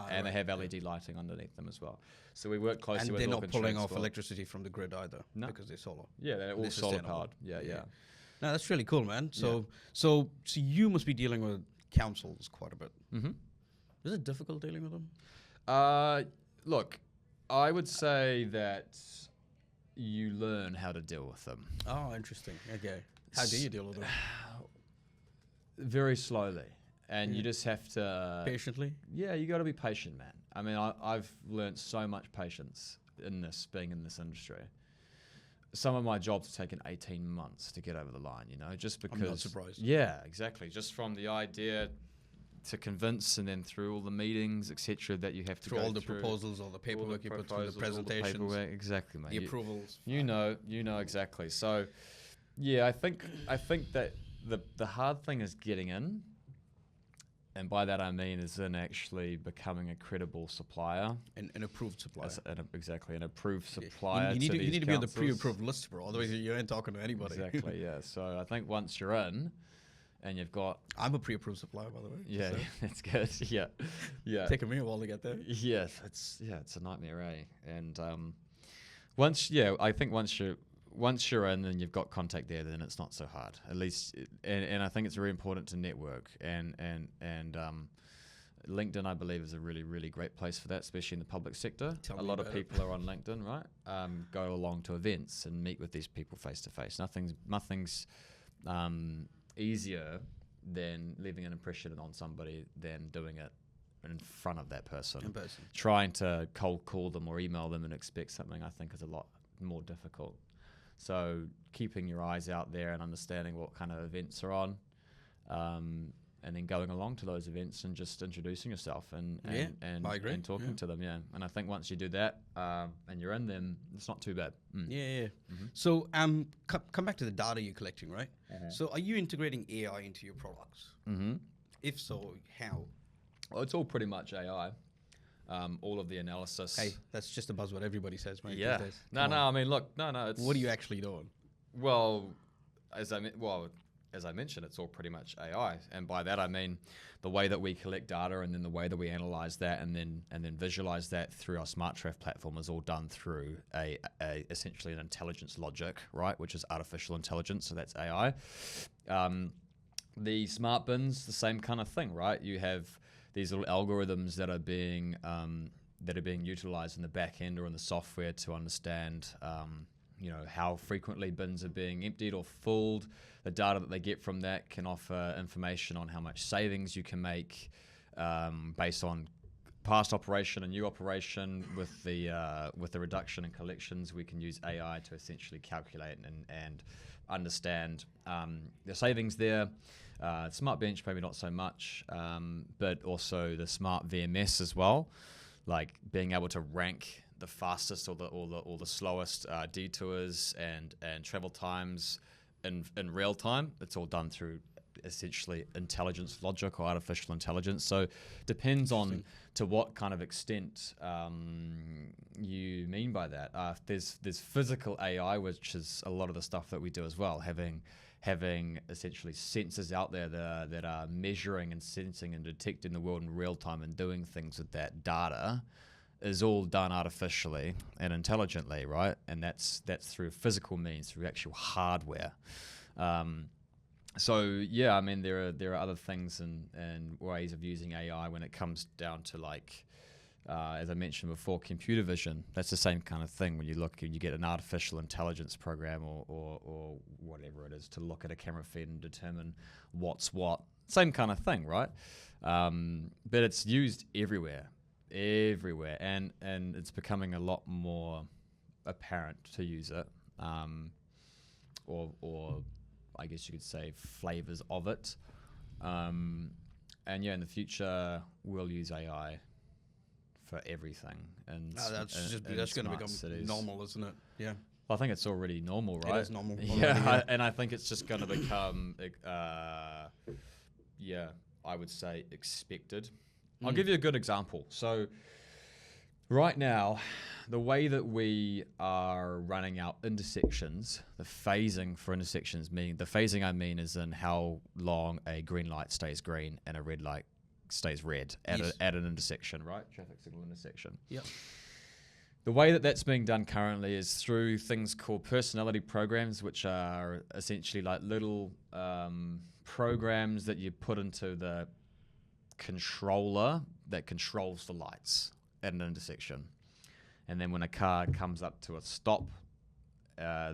and they have LED lighting underneath them as well. So we work closely with they're not Auckland pulling off Transport. electricity from the grid either, No. because they're solar. Yeah, they're all They're solar sustainable. powered. Yeah. No, that's really cool, man. So you must be dealing with councils quite a bit. Mm-hmm. Is it difficult dealing with them? Look, I would say that you learn how to deal with them Oh, interesting. Okay. How do you deal with them? very slowly, and you just have to Patiently? Yeah, you got to be patient, man. I mean, I've learned so much patience being in this industry. Some of my jobs have taken 18 months to get over the line, just because. I'm not surprised. Yeah, exactly. Just from the idea to convince, and then through all the meetings, etc., that you have to Through go all the through. proposals, all the paperwork you put through, the presentations, paperwork, exactly, mate. the approvals. You know exactly. So, yeah, I think that the hard thing is getting in. And by that I mean is in actually becoming a credible supplier. An approved supplier. Exactly, an approved supplier. You need to to these be on the councils. pre-approved list, bro. Otherwise, you ain't talking to anybody. Exactly, yeah. So I think once you're in, and you've got I'm a pre-approved supplier, by the way. yeah, so that's good. Yeah. taking me a while to get there. Yeah, it's a nightmare, eh? And I think once you're in and you've got contact there, then it's not so hard. At least, and I think it's very important to network. And LinkedIn, I believe, is a really, really great place for that, especially in the public sector. Tell A me lot of about it. people are on LinkedIn, right? Go along to events and meet with these people face to face. Nothing's easier than leaving an impression on somebody than doing it in front of that person. In person. Trying to cold call them or email them and expect something, I think, is a lot more difficult. So keeping your eyes out there and understanding what kind of events are on, and then going along to those events and just introducing yourself and I agree. and talking to them, yeah. And I think once you do that and you're in them, it's not too bad. Yeah. So come back to the data you're collecting, right? So are you integrating AI into your products? Mm-hmm. If so, how? Well, it's all pretty much AI. All of the analysis. Hey, that's just a buzzword everybody says, right? Yeah. These days. No. Come on. I mean, look. No. It's What are you actually doing? Well, as I mentioned, it's all pretty much AI, and by that I mean the way that we collect data, and then the way that we analyze that, and then visualize that through our SmartTraff platform is all done through a essentially an intelligence logic, right? Which is artificial intelligence, so that's AI. The smart bins, the same kind of thing, right? You have these little algorithms that are being utilized in the back end or in the software to understand, how frequently bins are being emptied or filled. The data that they get from that can offer information on how much savings you can make based on past operation and new operation. With the reduction in collections, we can use AI to essentially calculate and understand the savings there. Smart Bench, maybe not so much, but also the Smart VMS as well, like being able to rank the fastest or the slowest detours and travel times in real time. It's all done through essentially intelligence logic or artificial intelligence. So depends on to what kind of extent you mean by that. There's physical AI, which is a lot of the stuff that we do as well, having essentially sensors out there that are measuring and sensing and detecting the world in real time and doing things with that data is all done artificially and intelligently, right? And that's through physical means, through actual hardware. So yeah, I mean there are other things and ways of using AI when it comes down to like, as I mentioned before, computer vision. That's the same kind of thing when you get an artificial intelligence program or whatever it is to look at a camera feed and determine what's what. Same kind of thing, right? But it's used everywhere, and it's becoming a lot more apparent to use it, or I guess you could say flavors of it. And yeah, in the future we'll use AI for everything. And that's going to become normal, isn't it? Yeah. Well, I think it's already normal, right? It is normal. Yeah, and I think it's just going to become, I would say expected. I'll give you a good example. So right now, the way that we are running our intersections, the phasing for intersections, the phasing I mean is in how long a green light stays green and a red light stays red at an intersection, right? Traffic signal intersection. Yep. The way that that's being done currently is through things called personality programs, which are essentially like little programs that you put into the controller that controls the lights at an intersection. And then when a car comes up to a stop,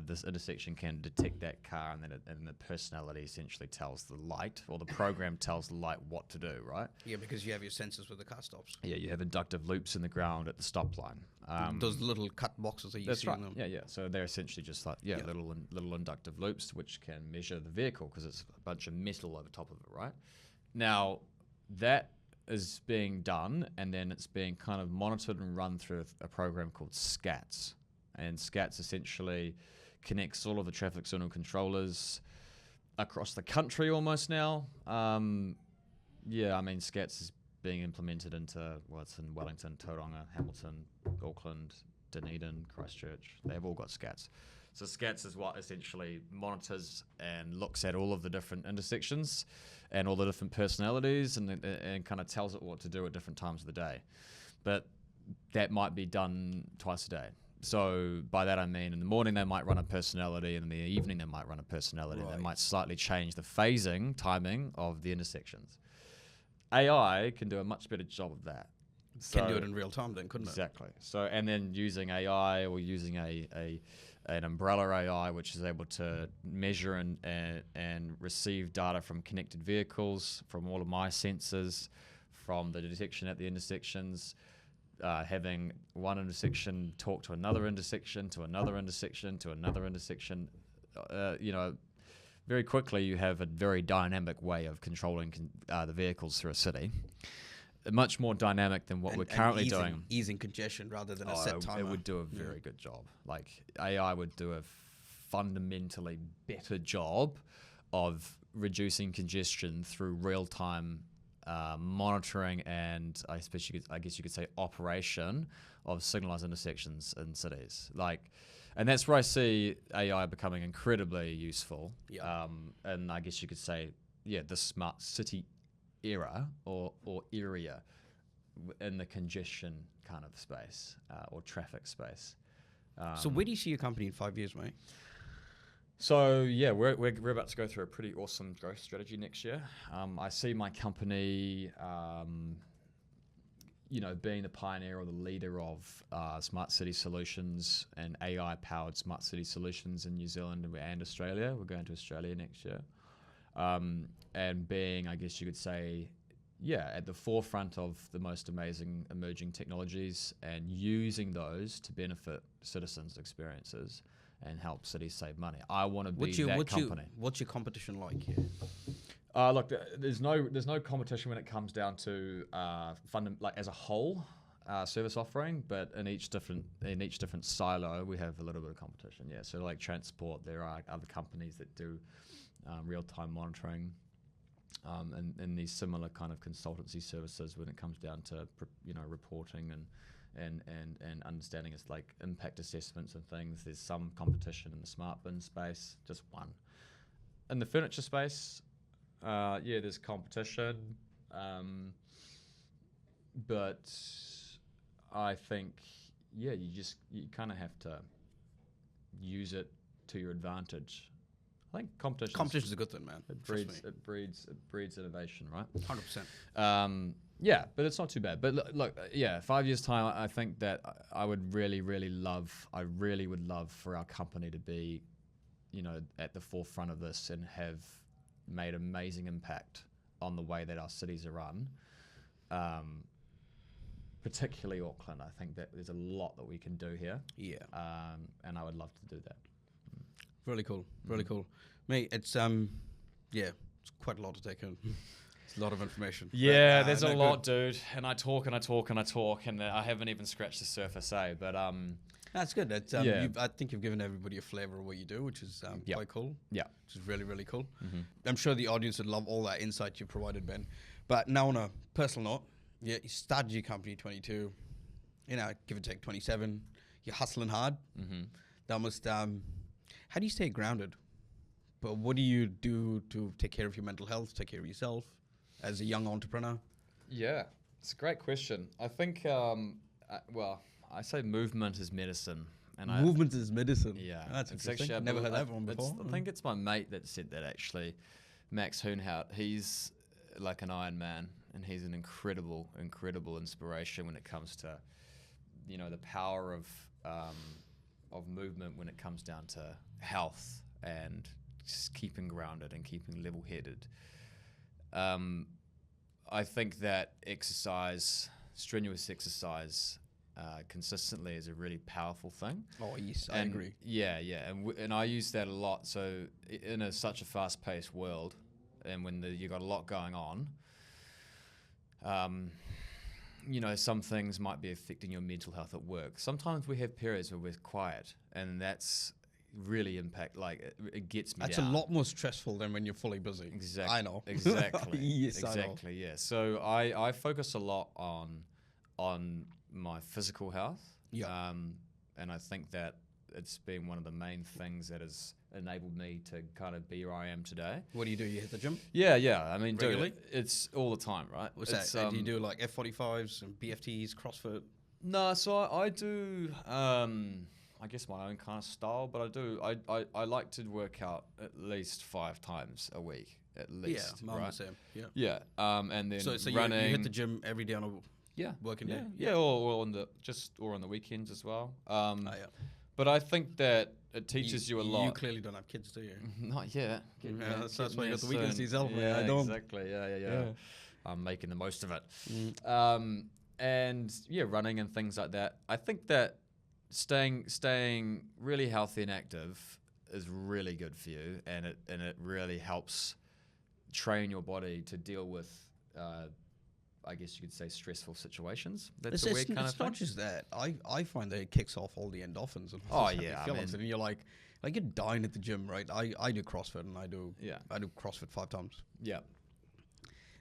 this intersection can detect that car, and then the personality essentially tells the light, or the program tells the light what to do, right? Yeah, because you have your sensors with the car stops. Yeah, you have inductive loops in the ground at the stop line. Those little cut boxes that you see in them. Yeah. So they're essentially just like little inductive loops which can measure the vehicle because it's a bunch of metal over top of it, right? Now that is being done, and then it's being kind of monitored and run through a program called SCATS. And SCATS essentially connects all of the traffic signal controllers across the country almost now. I mean, SCATS is being implemented into, it's in Wellington, Tauranga, Hamilton, Auckland, Dunedin, Christchurch. They've all got SCATS. So SCATS is what essentially monitors and looks at all of the different intersections and all the different personalities and kind of tells it what to do at different times of the day. But that might be done twice a day. So by that I mean in the morning they might run a personality, and in the evening they might run a personality. Right. They might slightly change the phasing, timing of the intersections. AI can do a much better job of that. Can do it in real time then, couldn't it? Exactly. So, and then using AI or using an umbrella AI, which is able to measure and receive data from connected vehicles, from all of my sensors, from the detection at the intersections, having one intersection talk to another intersection, to another intersection, to another intersection. Very quickly you have a very dynamic way of controlling the vehicles through a city. Much more dynamic than what we're currently doing. Easing congestion rather than a set timer. It would do a very good job. Like AI would do a fundamentally better job of reducing congestion through real-time monitoring and I guess you could say operation of signalized intersections in cities. And that's where I see AI becoming incredibly useful. Yeah. And I guess you could say, the smart city era or area in the congestion kind of space or traffic space. So where do you see your company in 5 years, mate? So yeah, we're about to go through a pretty awesome growth strategy next year. I see my company, being the pioneer or the leader of smart city solutions and AI-powered smart city solutions in New Zealand and Australia. We're going to Australia next year. And being, I guess you could say, at the forefront of the most amazing emerging technologies and using those to benefit citizens' experiences and help cities save money. I want to be that company. What's your competition like here? Look, there's no competition when it comes down to as a whole. service offering, but in each different silo, we have a little bit of competition. Yeah, so like transport, there are other companies that do real-time monitoring, and these similar kind of consultancy services when it comes down to reporting and understanding it's like impact assessments and things. There's some competition in the smart bin space, just one. In the furniture space, there's competition, but I think you kind of have to use it to your advantage. I think competition is a good thing, man. It breeds innovation, right? 100%. Yeah, but it's not too bad. But look, 5 years time, I think that I would really would love for our company to be, at the forefront of this and have made amazing impact on the way that our cities are run. Particularly Auckland, I think that there's a lot that we can do here. Yeah. And I would love to do that. Really cool. Really cool. Mate, it's it's quite a lot to take in. It's a lot of information. Yeah, there's a lot, dude. And I talk, and I haven't even scratched the surface, But that's good. That's, I think you've given everybody a flavor of what you do, which is quite cool. Yeah. Which is really, really cool. Mm-hmm. I'm sure the audience would love all that insight you provided, Ben. But now on a personal note, you started your company 22, give or take 27. You're hustling hard. Mm-hmm. That must, how do you stay grounded? But what do you do to take care of your mental health, take care of yourself as a young entrepreneur? Yeah, it's a great question. I think, I say movement is medicine. And movement is medicine. Yeah. That's interesting. I've never heard that one before. I think it's my mate that said that, actually. Max Hoonhout. He's like an Iron Man, and he's an incredible inspiration when it comes to, the power of movement when it comes down to health and just keeping grounded and keeping level-headed. I think that strenuous exercise, consistently is a really powerful thing. Oh yes, I agree. Yeah, and I use that a lot. So in such a fast-paced world, and when you got a lot going on, some things might be affecting your mental health at work. Sometimes we have periods where we're quiet, and that's really it gets me That's down. a lot more stressful than when you're fully busy. Exactly. I know. Exactly. Yes, exactly. Yeah. So I focus a lot on my physical health. Yeah. And I think that it's been one of the main things that has enabled me to kind of be where I am today. What do? You hit the gym? Yeah. I mean, regularly? Dude, it's all the time, right? What's that? Do you do like F45s and BFTs, CrossFit? No, so I do. I guess my own kind of style, but I like to work out at least 5 times a week, at least. Yeah, I'm the same. Yeah. Yeah. And then so running. you hit the gym every day on a working day. Yeah, or on the weekends as well. Yeah. But I think that it teaches you a lot. You clearly don't have kids, do you? Not yet. That's why you got the weekends to yourself. Yeah, I don't. Exactly. Yeah. I'm making the most of it. And running and things like that. I think that staying really healthy and active is really good for you, and it really helps train your body to deal with, I guess you could say, stressful situations. That's a weird kind of thing. It's not just that. I find that it kicks off all the endorphins. And and you're like you're dying at the gym, right? I do CrossFit, and I do CrossFit 5 times. Yeah.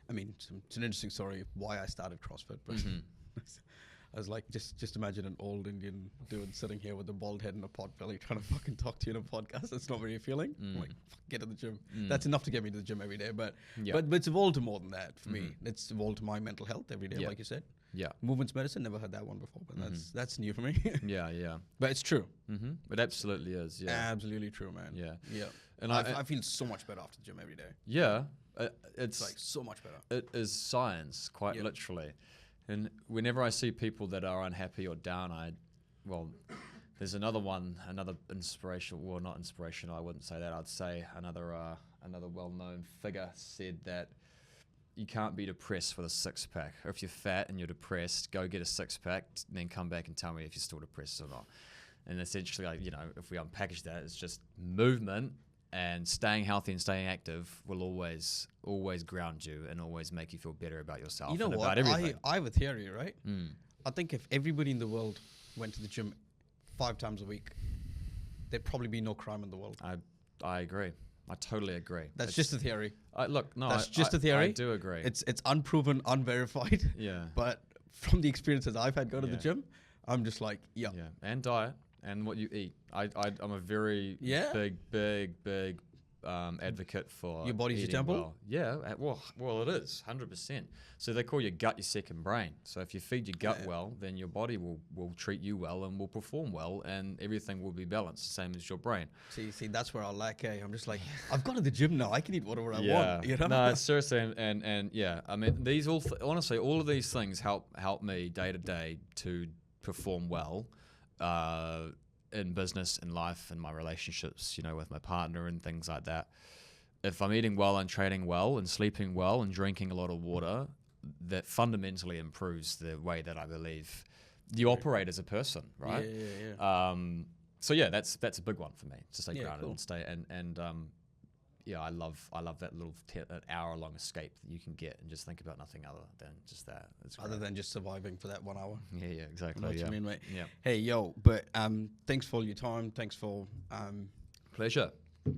I mean, it's an interesting story of why I started CrossFit, but I was like, just imagine an old Indian dude sitting here with a bald head and a pot belly trying to fucking talk to you in a podcast. That's not very appealing. I'm like, get to the gym. That's enough to get me to the gym every day. But it's evolved to more than that for me. It's evolved to my mental health every day, like you said. Yeah. Movement's medicine, never heard that one before, but that's new for me. Yeah. But it's true. It absolutely is. Yeah. Absolutely true, man. Yeah. And I feel so much better after the gym every day. Yeah. It's like so much better. It is science, quite literally. And whenever I see people that are unhappy or down, there's another inspirational, well, not inspirational, I wouldn't say that. I'd say another well-known figure said that you can't be depressed with a 6-pack. Or if you're fat and you're depressed, go get a 6-pack, then come back and tell me if you're still depressed or not. And essentially, if we unpackage that, it's just movement. And staying healthy and staying active will always ground you and always make you feel better about yourself. You know and what? About everything. I have a theory, right? I think if everybody in the world went to the gym 5 times a week, there'd probably be no crime in the world. I agree. I totally agree. That's just a theory. That's just a theory. I do agree. It's unproven, unverified. Yeah. But from the experiences I've had go to the gym, I'm just like, yeah. Yeah. And diet and what you eat. I'm a very big advocate for your body's your eating temple. well. Yeah. Well, it is 100%. So they call your gut your second brain. So if you feed your gut well, then your body will treat you well and will perform well, and everything will be balanced, same as your brain. See, that's where I lack. I'm just like, I've gone to the gym now. I can eat whatever I want. You know? No, seriously, and yeah. I mean, these honestly, all of these things help me day to day to perform well. In business, in life, in my relationships, with my partner and things like that. If I'm eating well and training well and sleeping well and drinking a lot of water, that fundamentally improves the way that I believe you operate as a person, right? Yeah. So yeah, that's a big one for me to stay grounded cool. and stay and yeah, I love that little an hour-long escape that you can get and just think about nothing other than just that. Other than just surviving for that 1 hour. Yeah, exactly. I know what you mean, mate. Yeah. Hey, yo, but thanks for your time. Thanks for Pleasure.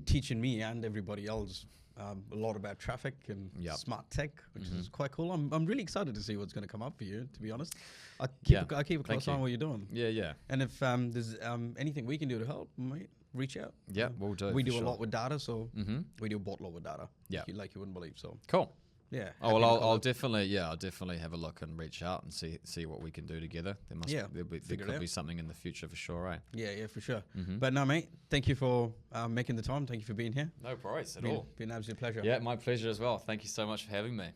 teaching me and everybody else a lot about traffic and smart tech, which is quite cool. I'm really excited to see what's going to come up for you, to be honest. I keep a close eye on what you're doing. Yeah. And if there's anything we can do to help, mate, reach out. Yeah, we'll do. We do a lot with data, so we do a boatload with data. Yeah. Like you wouldn't believe. So cool. yeah. Oh well, I'll definitely have a look and reach out and see what we can do together. There could be something in the future for sure, right? Yeah, for sure. But no, mate, thank you for making the time. Thank you for being here. No worries at all. Been an absolute pleasure. Yeah, my pleasure as well. Thank you so much for having me.